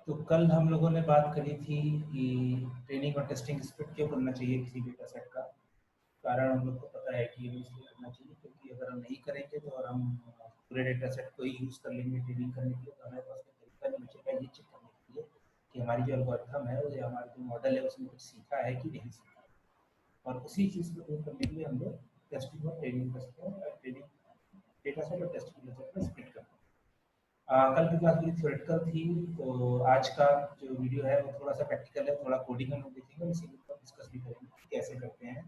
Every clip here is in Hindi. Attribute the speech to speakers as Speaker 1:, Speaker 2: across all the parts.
Speaker 1: तो कल हम लोगों ने बात करी थी कि ट्रेनिंग और टेस्टिंग स्प्लिट क्यों करना चाहिए किसी डेटा सेट का। कारण हम लोग को पता है कि ये इसलिए करना चाहिए क्योंकि अगर हम नहीं करेंगे तो और हम पूरे डेटा सेट को ही यूज़ कर लेंगे ट्रेनिंग करने के लिए, तो हमारे पास कोई तरीका नहीं बचेगा ये चेक करने के लिए कि हमारी जो एल्गोरिथम है या हमारा जो मॉडल है उसने कुछ सीखा है कि नहीं सीखा। और उसी चीज़ को दूर करने के लिए हम लोग टेस्टिंग और ट्रेनिंग कर सकते हैं, ट्रेनिंग डेटा सेट और टेस्टिंग डेटा सेट में स्प्लिट करते हैं। कल की क्लास मेरी थ्योरेटिकल थी, तो आज का जो वीडियो है वो थोड़ा सा प्रैक्टिकल है, थोड़ा कोडिंग हम लोग देखेंगे, इसी के ऊपर डिस्कस भी करेंगे कैसे करते हैं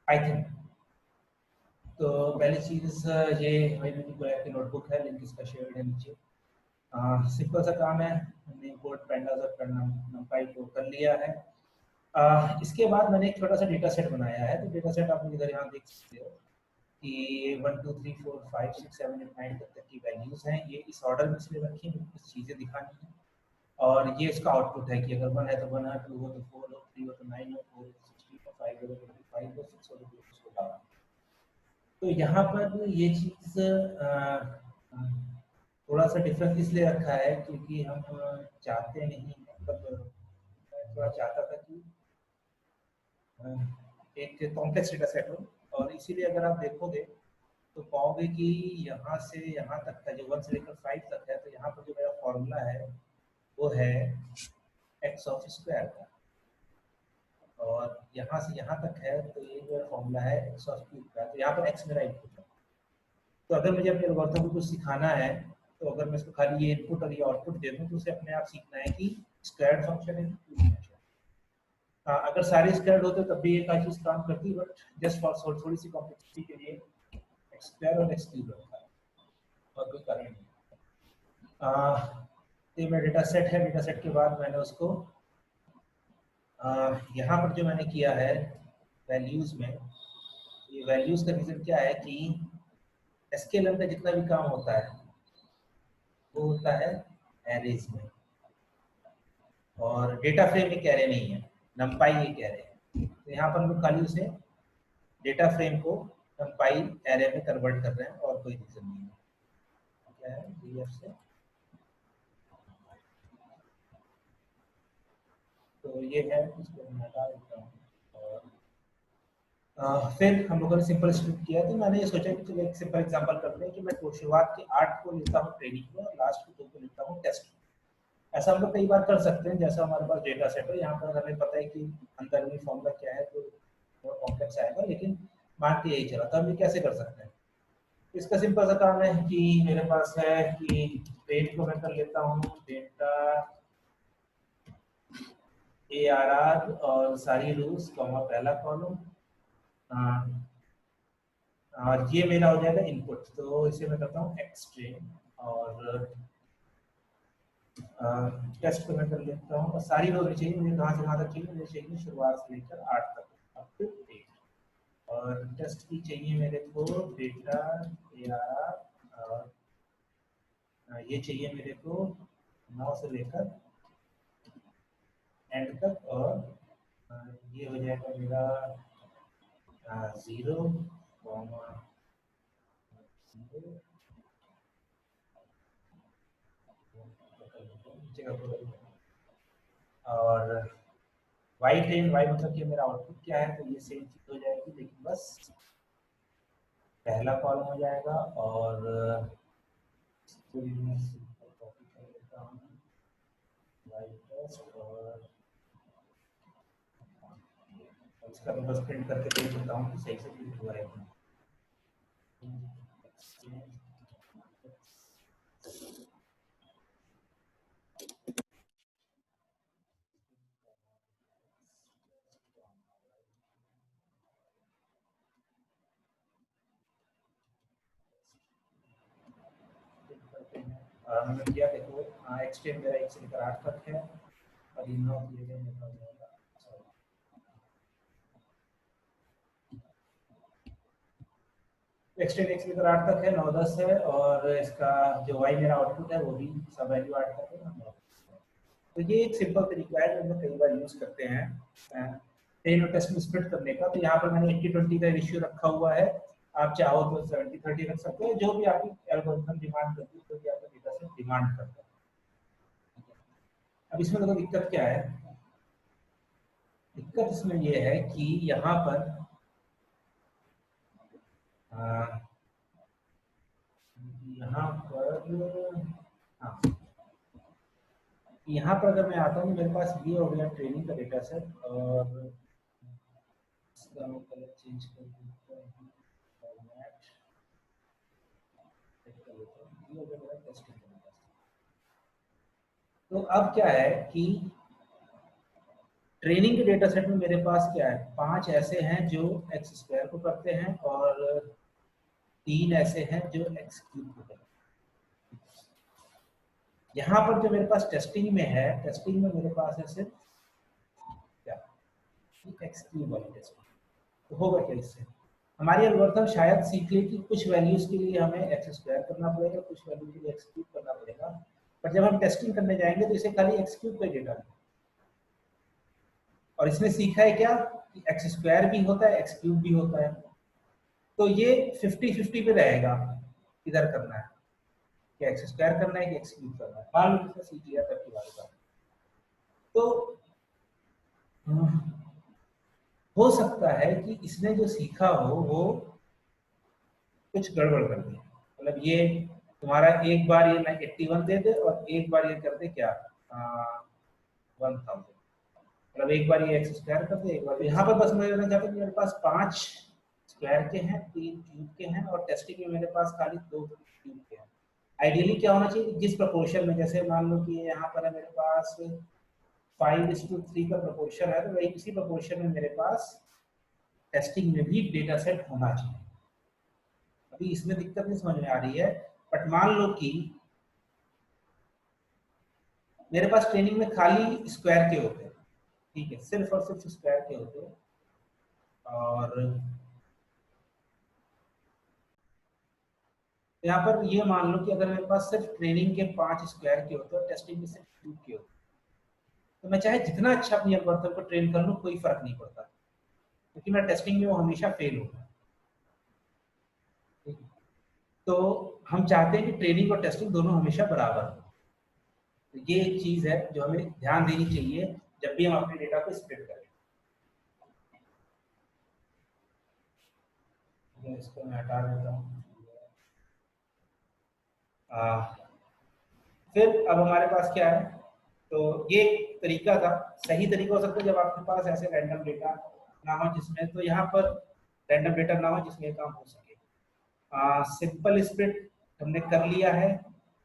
Speaker 1: पाइथन। तो पहली चीज़ ये मैंने बोला कि नोटबुक है, लिंक इसका शेयर्ड है नीचे। सिंपल सा काम है, हमने इंपोर्ट पैंडास और नंपाई को कर लिया है। इसके बाद मैंने एक छोटा सा डेटा सेट बनाया है। तो डेटा सेट आप इधर यहाँ देख सकते हो कि 1 2 3 4 5 6 7 8 9 तक की वैल्यूज हैं। ये इस ऑर्डर में इसलिए रखी है, कुछ चीज़ें दिखानी है। और ये इसका आउटपुट है कि अगर 1 है तो 1 है, 2 हो तो 4 हो, 3 हो तो 9 हो, 4 हो तो 16 हो, 5 हो तो 25 हो, 6 हो तो 16 हो। तो यहाँ पर ये चीज़ थोड़ा सा डिफरेंस इसलिए रखा है क्योंकि हम चाहते नहीं, मतलब मैं थोड़ा चाहता था कि एक कॉम्प्लेक्स डेटा सेट हो। और इसीलिए अगर आप देखोगे तो पाओगे कि यहाँ से यहाँ तक का जो 1 से लेकर 5 तक है, तो यहाँ पर जो मेरा फॉर्मूला है वो है एक्स ऑफ स्क्वायर का, और यहाँ से यहाँ तक है तो ये जो फॉर्मूला है एक्स ऑफ क्यूब का। तो यहाँ पर एक्स मेरा इनपुट है। तो अगर मुझे अपने एल्गोरिथम को कुछ सिखाना है, तो अगर मैं इसको खाली ये इनपुट और ये आउटपुट दे दूँ तो उसे अपने आप सीखना है कि स्क्वायर्ड फंक्शन है क्यूब फंक्शन। अगर सारे स्क्वायर्ड होते तब भी एक चीज काम करती, बट जस्ट फॉर थोड़ी सी कॉम्प्लेक्सिटी के लिए एक्स स्क्वायर और एक्स क्यूब रखा है, और कोई कारण नहीं। ये मेरा डेटा सेट है। डेटा सेट के बाद मैंने उसको यहाँ पर जो मैंने किया है वैल्यूज में, ये वैल्यूज का रीजन क्या है कि एसक्यूएल का जितना भी काम होता है वो होता है एरेज में, और डेटा फ्रेम एक एरे नहीं है, नंपाई एक एरे है। तो यहाँ पर हम लोग खाली उसे डेटा फ्रेम को नंपाई एरे में कन्वर्ट कर रहे हैं, और कोई रीजन नहीं है। क्या है डीएफ से, तो ये है, इसको मैं हटा देता हूँ। और फिर हम लोगों ने सिंपल स्क्रिप्ट किया। तो मैंने ये सोचा कि चलो एक सिंपल एग्जांपल करते हैं कि मैं शुरुआत के 8 को लेता हूँ ट्रेनिंग में और लास्ट के 2 को लेता हूँ टेस्ट में। ऐसा हम लोग कई बार कर सकते हैं, जैसा हमारे पास डेटा सेट है, यहाँ पर हमें पता है कि अंदर में फॉर्मूला क्या है, तो थोड़ा कॉम्प्लेक्स आएगा, लेकिन मान के यही चला। तो हम ये कैसे कर सकते हैं? इसका सिंपल सा काम है कि मेरे पास है कि रेट को मैं कर लेता हूँ डेटा ARR और सारी रूल्स कॉमा पहला कॉलम, और ये मेरा हो जाएगा इनपुट। तो इसे मैं करता हूँ एक्सट्रीम, और टेस्ट को मैं कर लेता हूँ। और सारी रो चाहिए मुझे, कहाँ से कहाँ तक चाहिए? मुझे चाहिए शुरुआत से लेकर 8 तक, अप टू 8। और टेस्ट की चाहिए मेरे को डेटा ARR, और ये चाहिए मेरे को 9 से लेकर एंड तक, और ये हो जाएगा मेरा 0, और वाई टेन, वाई मतलब कि मेरा आउटपुट क्या है, तो ये सेम चीज हो जाएगी, लेकिन बस पहला कॉलम हो जाएगा। और कॉपी कर लेता हूँ वाई टेस्ट, और इसका मैं बस प्रिंट करके देख देता हूँ कि सही से प्रिंट हुआ है। हमने किया, देखो एक्सटेंड मेरा 1 से लेकर 8 तक है, और इन 9 किए गए मेरा हो जाएगा। एक्सटेंड 1 से लेकर 8 तक है, 9 10 है, और इसका जो वाई मेरा आउटपुट है वो भी सब वैल्यू 8 तक है, 9। तो ये एक सिंपल तरीका है जो हम लोग कई बार यूज करते हैं ट्रेन और टेस्ट में स्प्लिट करने का। तो यहाँ पर मैंने 80-20 का रेशियो रखा हुआ है। आप चाहो तो 70-30 रख सकते हो, जो भी आपकी एल्गोरिथम डिमांड करती है, जो भी आपका डेटा सेट डिमांड करता है। अब इसमें देखो दिक्कत क्या है, दिक्कत इसमें ये है कि यहाँ पर यहाँ पर हाँ, यहाँ पर अगर मैं आता हूँ मेरे पास ये हो गया ट्रेनिंग का डेटा सेट, और इसका मैं कलर चेंज कर देता हूँ, फॉर्मेट कर लेता हूँ, ये हो गया मेरा टेस्टिंग का डेटा सेट। तो अब क्या है कि ट्रेनिंग के डेटा सेट में मेरे पास क्या है, 5 ऐसे हैं जो एक्स स्क्वायर को करते हैं और 3 ऐसे हैं जो एक्स क्यूब को करते हैं। यहाँ पर जो मेरे पास टेस्टिंग में है, टेस्टिंग में मेरे पास है सिर्फ क्या, एक्स क्यूब वाली टेस्टिंग। तो होगा क्या इससे, हमारी एल्गोरिथम शायद सीख ले कि कुछ वैल्यूज के लिए हमें एक्स स्क्वायर करना पड़ेगा, कुछ वैल्यू के लिए एक्स क्यूब करना पड़ेगा, पर जब हम टेस्टिंग करने जाएंगे तो इसे खाली एक्स क्यूब का डेटा है। और इसने सीखा है क्या कि एक्स स्क्वायर भी होता है, एक्स क्यूब भी होता है, तो ये 50-50 पे रहेगा किधर करना है, कि एक्स स्क्वायर करना है कि एक्स क्यूब करना है। मान लो इसने सीख लिया तब की बात। तो हो सकता है कि इसने जो सीखा हो वो कुछ गड़बड़ कर दे, मतलब ये तुम्हारा एक बार ये 81 दे दे और एक बार ये कर दे क्या 1000, मतलब एक बार ये एक्स स्क्वायर कर दे, एक बार यहाँ पर बस मैं कहना चाहता हूँ मेरे पास 5 स्क्वायर के हैं, 3 क्यूब के हैं, और टेस्टिंग में मेरे पास खाली 2 क्यूब के हैं। आइडियली क्या होना चाहिए, जिस प्रोपोर्शन में, जैसे मान लो कि यहाँ पर है मेरे पास 5:3 का प्रोपोर्शन है, तो वही इसी प्रोपोर्शन में मेरे पास टेस्टिंग में भी डेटा सेट होना चाहिए। अभी इसमें दिक्कत नहीं समझ में आ रही है, बट मान लो कि मेरे पास ट्रेनिंग में खाली स्क्वायर के होते हैं, ठीक है, सिर्फ और सिर्फ स्क्वायर के होते हैं, और यहाँ पर ये मान लो कि अगर मेरे पास सिर्फ ट्रेनिंग के 5 स्क्वायर के होते हैं, टेस्टिंग के सिर्फ 2 के होते, तो मैं चाहे जितना अच्छा अपनी एल्गोरिथम को ट्रेन कर लूँ कोई फर्क नहीं पड़ता, क्योंकि मेरा टेस्टिंग में वो हमेशा फेल होगा। तो हम चाहते हैं कि ट्रेनिंग और टेस्टिंग दोनों हमेशा बराबर हो। तो ये एक चीज है जो हमें ध्यान देनी चाहिए जब भी हम अपने डेटा को स्प्लिट करें। इसको मैं हटा देता हूँ। फिर अब हमारे पास क्या है, तो ये एक तरीका था, सही तरीका हो सकता है जब आपके पास ऐसे रैंडम डेटा ना हो जिसमें, तो यहाँ पर रैंडम डेटा ना हो जिसमें काम हो सके। सिंपल स्प्लिट हमने कर लिया है।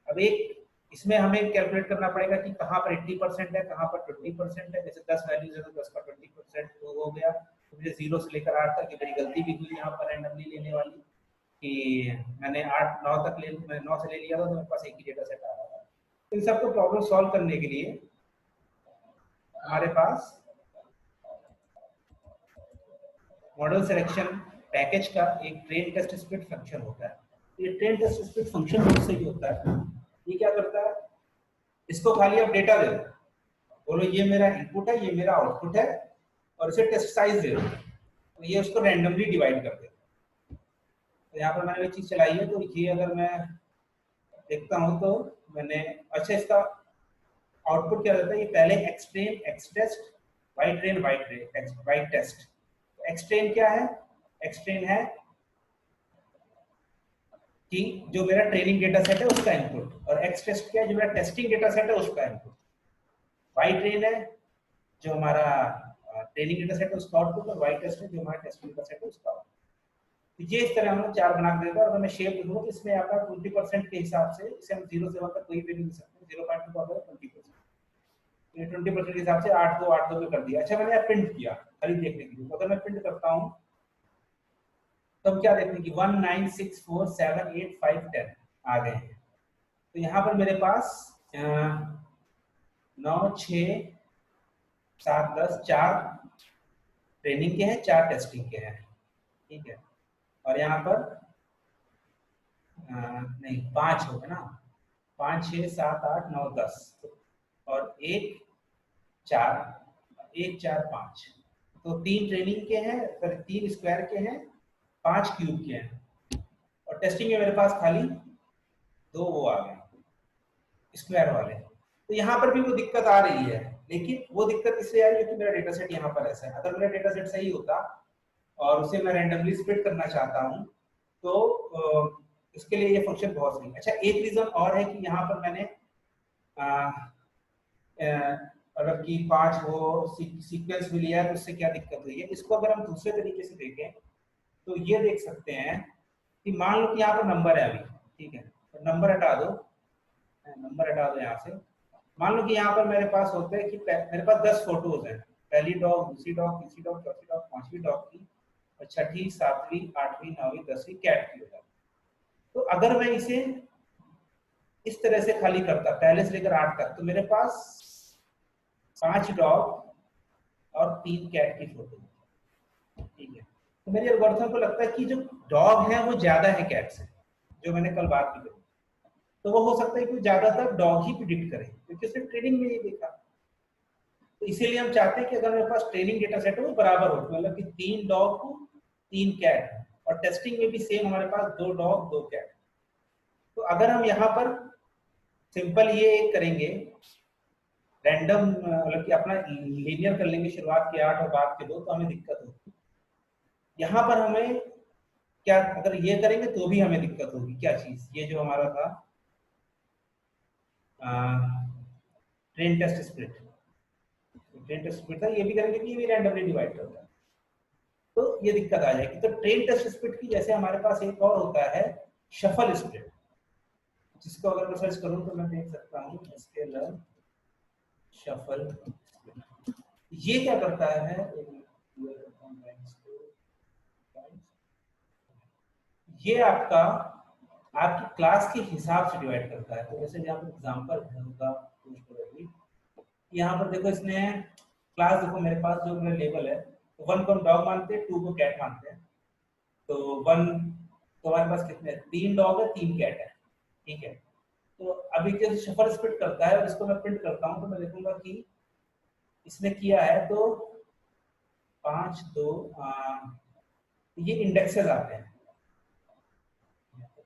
Speaker 1: अब एक इसमें हमें कैलकुलेट करना पड़ेगा कि कहाँ पर 80% है, कहाँ पर 20% है। जैसे 10 वैल्यूज है तो 10 का 20% हो गया, तो मुझे 0 से लेकर 8 तक, मेरी गलती भी हुई यहाँ पर रैंडमली लेने वाली, कि मैंने 8-9 तक ले, मैं 9 से ले लिया था तो मेरे पास एक ही डेटा सेट आ रहा था। तो इन सबको प्रॉब्लम सॉल्व करने के लिए हमारे पास मॉडल सिलेक्शन पैकेज का एक ट्रेन टेस्ट स्प्लिट फंक्शन होता है। ये ट्रेन टेस्ट स्प्लिट फंक्शन मुझसे ही होता है। ये क्या करता है, इसको खाली आप डेटा दे दो, बोलो ये मेरा इनपुट है, ये मेरा आउटपुट है, और इसे टेस्ट साइज दे दो, तो ये उसको रैंडमली डिवाइड कर देगा। तो यहाँ पर मैंने ये चीज चलाई है, तो ये अगर मैं देखता हूँ तो मैंने, अच्छा इसका आउटपुट क्या रहता है, ये पहले X train X test, Y train Y test. X train क्या है, एक्सट्रेन है कि जो मेरा ट्रेनिंग डेटा सेट है उसका इनपुट, और एक्स टेस्ट क्या है, जो मेरा टेस्टिंग डेटा सेट है उसका इनपुट। वाई ट्रेन है जो हमारा ट्रेनिंग डेटा सेट है उसका आउटपुट, और वाई टेस्ट है जो हमारा टेस्टिंग डेटा सेट है उसका आउटपुट। तो ये इस तरह हम लोग 4 बना के देगा, और मैं शेप लिखूंगा तो इसमें आपका 20% के हिसाब से, इसे हम 0 से 1 तक कोई भी लिख सकते हैं, 0.2 का 20%, ये 20% के हिसाब से 8-2 8-2 पे कर दिया। अच्छा मैंने प्रिंट किया खाली देखने के लिए, तो अगर मैं प्रिंट करता हूँ तब क्या देखने की 1 9 6 4 7 8 5 10 आ गए हैं। तो यहाँ पर मेरे पास 9 6 7 10 4 ट्रेनिंग के हैं, 4 टेस्टिंग के हैं, ठीक है। और यहाँ पर नहीं 5 हो गए ना, 5 6 7 8 9 10, और 1 4 1 4 5, तो 3 ट्रेनिंग के हैं, 3 स्क्वायर के हैं, 5 क्यूब के हैं, और टेस्टिंग में मेरे पास खाली 2 वो आ गए स्क्वायर वाले। तो यहाँ पर भी वो दिक्कत आ रही है, लेकिन वो दिक्कत इसलिए आई क्योंकि मेरा डेटा सेट यहाँ पर ऐसा है। अगर मेरा डेटा सेट सही होता और उसे मैं रैंडमली स्प्लिट करना चाहता हूँ तो इसके लिए ये फंक्शन बहुत सही है। अच्छा, एक रीजन और है कि यहाँ पर मैंने मतलब कि 5 वो सीक्वेंस भी लिया है, तो उससे क्या दिक्कत हुई है। इसको अगर हम दूसरे तरीके से देखें तो ये देख सकते हैं कि मान लो कि यहाँ पर नंबर है अभी, ठीक है, तो नंबर हटा दो, यहाँ से। मान लो कि यहाँ पर मेरे पास होते हैं कि मेरे पास 10 फोटोज हैं, पहली डॉग, दूसरी डॉग, तीसरी डॉग, चौथी डॉग, पांचवी डॉग की, और छठी, सातवीं, आठवीं, नौवीं, 10वीं कैट की हो जाती। तो अगर मैं इसे इस तरह से खाली करता पहले से लेकर 8 तक, तो मेरे पास 5 डॉग और 3 कैट की फोटो, ठीक है। तो मेरे एल्गोरिथम को लगता है कि जो डॉग है वो ज्यादा है कैट से, जो मैंने कल बात की, तो वो हो सकता है कि ज्यादातर डॉग ही प्रिडिक्ट करे, क्योंकि उसने ट्रेनिंग में ये देखा। तो इसीलिए हम चाहते हैं कि अगर मेरे पास ट्रेनिंग डेटा सेट है वो बराबर हो, मतलब कि 3 डॉग को 3 कैट, और टेस्टिंग में भी सेम हमारे पास 2 डॉग 2 कैट। तो अगर हम यहाँ पर सिंपल ये करेंगे, रैंडम मतलब कि अपना लीनियर कर लेंगे, शुरुआत के 8 और बाद के 2, तो हमें दिक्कत होगी। यहाँ पर हमें क्या, अगर ये करेंगे तो भी हमें दिक्कत होगी। क्या चीज, ये जो हमारा था train test split, train test split था, ये भी करेंगे कि ये भी रैंडमली डिवाइड करता है, तो ये दिक्कत आ जाएगी। तो ट्रेन टेस्ट स्प्लिट की जैसे हमारे पास एक और होता है शफल स्प्लिट, जिसको अगर मैं सर्च करूं तो मैं देख सकता हूं स्केलर शफल स्प्लिट। ये क्या करता है, ये आपकी क्लास के हिसाब से डिवाइड करता है। तो जैसे यहाँ पर एग्जांपल होगा, यहाँ पर देखो इसने क्लास, देखो मेरे पास जो मेरा लेवल है, 1 को हम डॉग मानते हैं, 2 को कैट मानते हैं। तो 1, तो हमारे पास कितने, 3 डॉग है, 3 कैट है, ठीक है। तो अभी जैसे शफल स्प्लिट करता है और इसको मैं प्रिंट करता हूँ, तो मैं देखूंगा कि इसने किया है तो 5 2 ये इंडेक्सेस आते हैं,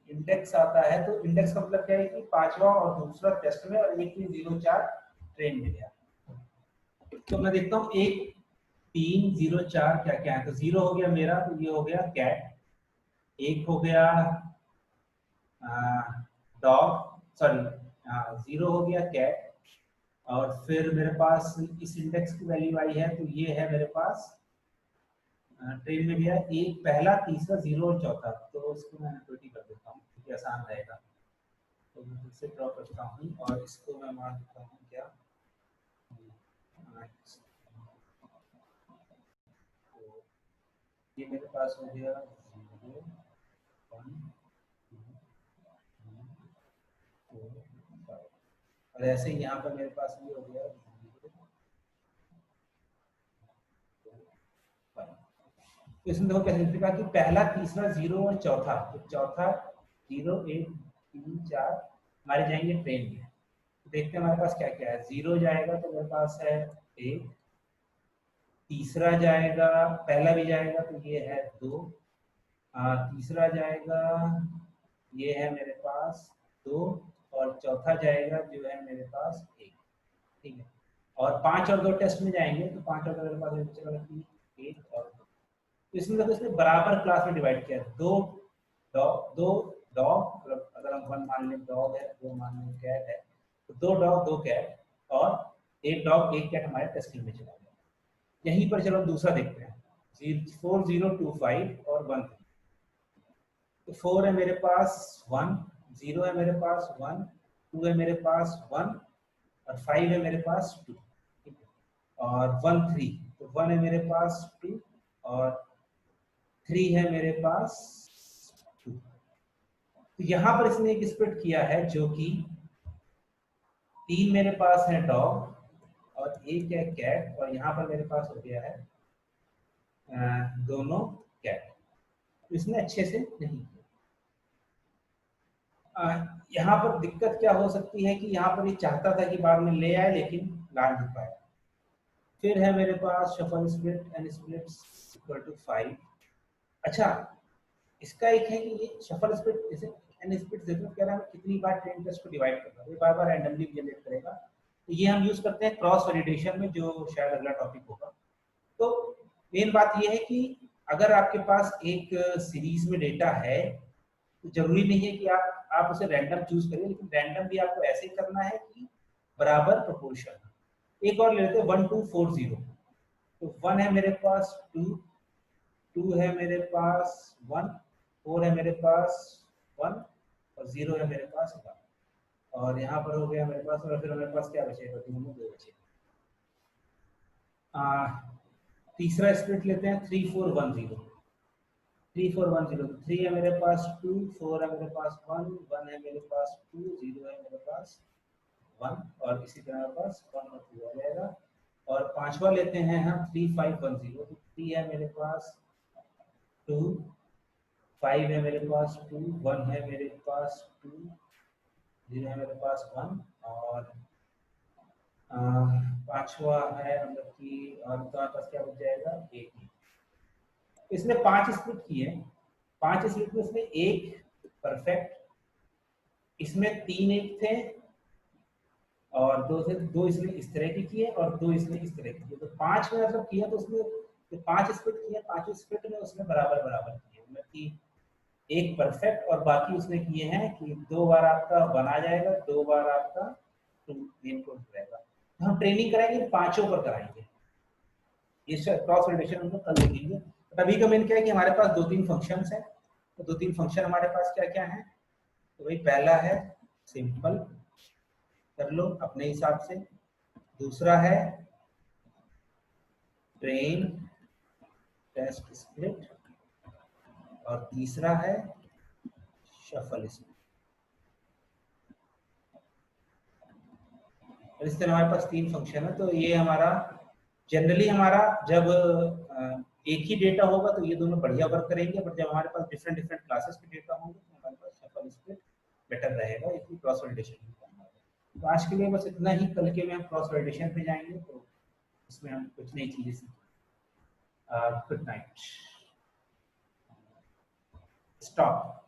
Speaker 1: इंडेक्स आता है। तो इंडेक्स का मतलब क्या है कि 5वां और दूसरा टेस्ट में, और एक 0 4 ट्रेन में गया। तो मैं देखता हूँ 1 3 0 4 क्या क्या है। तो 0 हो गया मेरा, तो ये हो गया कैट, 1 हो गया डॉग, सॉरी 0 हो गया कैट, और फिर मेरे पास इस इंडेक्स की वैल्यू आई है, तो ये है मेरे पास ट्रेन में गया एक, पहला, तीसरा, 0 और चौथा। तो इसको मैं 20 कर देता हूँ क्योंकि आसान रहेगा। तो मैं फिर से ड्रॉ करता हूँ और इसको मैं मान देता हूँ क्या, ये मेरे पास हो गया 0 1 2 3 4 5, और ऐसे ही यहाँ पर मेरे पास ये हो गया 0 2 5। तो इसमें देखो कैसे लिखा कि पहला, तीसरा, 0 और चौथा, तो चौथा 0 1 3 4 हमारे जाएंगे ट्रेन में। तो देखते हैं हमारे पास क्या क्या है। 0 जाएगा तो मेरे पास है 1, तीसरा जाएगा, पहला भी जाएगा तो ये है 2, तीसरा जाएगा, ये है मेरे पास 2, और चौथा जाएगा जो है मेरे पास 1, ठीक है। और 5 और 2 टेस्ट में जाएंगे, तो 5 और 2 मेरे पास 1 और 2। तो इसमें देखो इसने बराबर क्लास में डिवाइड किया, 2 डॉग, मतलब अगर हम 1 मान लें डॉग है, 2 मान लें कैट है, तो 2 डॉग 2 कैट, और 1 डॉग 1 कैट हमारे टेस्टिंग में चला गया। यहीं पर चलो हम दूसरा देखते हैं, 4 0 2 5 और 1 3। तो 4 है मेरे पास 1, 0 है मेरे पास 1, 2 है मेरे पास 1, और 5 है मेरे पास 2, ठीक है। और 1 3, तो 1 है मेरे पास 2, और 3 है मेरे पास 2। तो यहाँ पर इसने एक स्प्लिट किया है जो कि 3 मेरे पास है डॉग और 1 है कैट, और यहाँ पर मेरे पास हो गया है दोनों कैट। तो इसने अच्छे से नहीं किया। यहाँ पर दिक्कत क्या हो सकती है कि यहाँ पर ये चाहता था कि बाद में ले आए, लेकिन ला नहीं पाया। फिर है मेरे पास shuffle split and split equal to 5। अच्छा, इसका एक है कि ये शफल स्प्लिट जैसे एंड स्प्लिट देखो कह रहा है कितनी बार ट्रेन टेस्ट को डिवाइड करना है, ये बार-बार रैंडमली जनरेट करेगा। तो ये हम यूज करते हैं क्रॉस वैलिडेशन में, जो शायद अगला टॉपिक होगा। तो मेन बात ये है कि अगर आपके पास एक सीरीज में डेटा है तो जरूरी नहीं है कि आप उसे रैंडम चूज करिए, लेकिन रैंडम भी आपको ऐसे ही करना है कि बराबर प्रोपोर्शन। एक और ले लेते हैं 1 2 4 0। तो 1 है मेरे पास, 2 है मेरे पास, 1 4 है मेरे पास 1 और 0 है मेरे पास 1। और यहाँ पर हो गया मेरे पास, और फिर मेरे पास क्या बचेगा, 2 में 2 बचेगा। तीसरा स्प्लिट लेते हैं 3 4 1 0। 3 4 1 0, 3 है मेरे पास, 2 4 है मेरे पास, 1 1 है मेरे पास, 2 0 है मेरे पास 1, और इसी तरह मेरे पास 1 और 2 आ जाएगा। और पांचवा लेते हैं हम 3 5 1 0। तो 3 है मेरे पास, 2 5 है मेरे पास, 2 1 है मेरे पास, 2 0 है मेरे पास 1, और पांचवा है मतलब कि, और तुम्हारे पास क्या बच जाएगा, 1। इसने 5 स्प्लिट किए, 5 स्प्लिट में इसमें एक परफेक्ट, इसमें 3 एक थे, और 2 इसने इस तरह की किए, और 2 इसने इस तरह की किए। तो 5 में मतलब किया तो उसने जो 5 स्प्लिट किए, 5 स्प्लिट में उसने बराबर बराबर किए, मतलब कि एक परफेक्ट, और बाकी उसने किए हैं कि 2 बार आपका 1 आ जाएगा, 2 बार आपका 2 रहेगा। तो हम ट्रेनिंग कराएंगे, पांचों पर कराएंगे, ये क्रॉस वैलिडेशन हम लोग कल देखेंगे। बट अभी का मेन क्या है कि हमारे पास 2-3 फंक्शंस हैं। तो 2-3 फंक्शन हमारे पास क्या क्या है, तो भाई पहला है सिंपल, कर लो अपने हिसाब से। दूसरा है ट्रेन टेस्ट स्प्लिट, और तीसरा है शफल स्प्लिट। और इस तरह हमारे पास 3 फंक्शन है। तो ये हमारा जनरली हमारा जब एक ही डेटा होगा तो ये दोनों बढ़िया वर्क करेंगे, बट जब हमारे पास डिफरेंट डिफरेंट क्लासेस के डेटा होंगे तो हमारे पास शफल स्प्लिट बेटर रहेगा, इसकी क्रॉस वैलिडेशन। तो आज के लिए बस इतना ही, कल के में हम क्रॉस वैलिडेशन पे जाएंगे, तो इसमें हम कुछ नई चीजें सीखेंगे। Good night, stop.